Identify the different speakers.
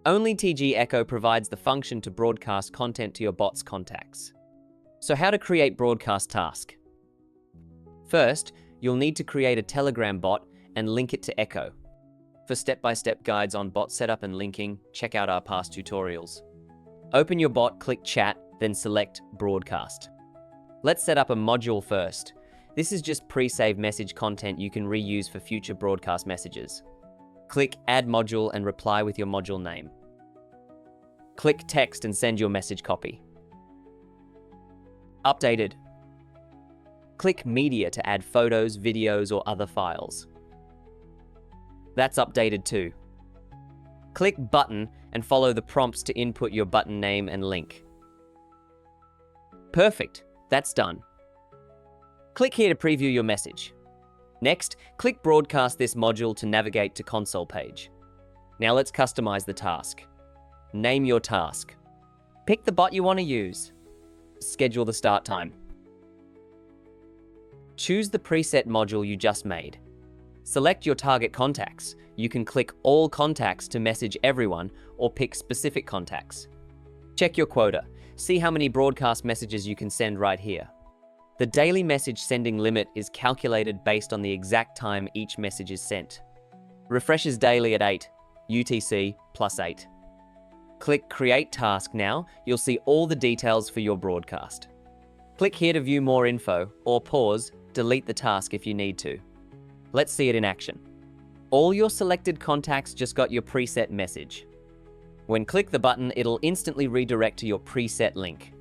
Speaker 1: OnlyTG Echo provides the function to broadcast content to your bot's contacts. So how to create broadcast task? First, you'll need to create a Telegram bot and link it to Echo. For step-by-step guides on bot setup and linking, check out our past tutorials. Open your bot, click Chat, then select Broadcast. Let's set up a module first. This is just pre-saved message content you can reuse for future broadcast messages. Click Add Module and reply with your module name. Click Text and send your message copy. Updated. Click Media to add photos, videos, or other files. That's updated too. Click Button and follow the prompts to input your button name and link. Perfect, that's done. Click here to preview your message. Next, click Broadcast this module to navigate to console page. Now let's customize the task. Name your task. Pick the bot you want to use. Schedule the start time. Choose the preset module you just made. Select your target contacts. You can click All Contacts to message everyone or pick specific contacts. Check your quota. See how many broadcast messages you can send right here. The daily message sending limit is calculated based on the exact time each message is sent. Refreshes daily at 8, UTC +8. Click Create Task now. You'll see all the details for your broadcast. Click here to view more info, or pause, delete the task if you need to. Let's see it in action. All your selected contacts just got your preset message. When click the button, it'll instantly redirect to your preset link.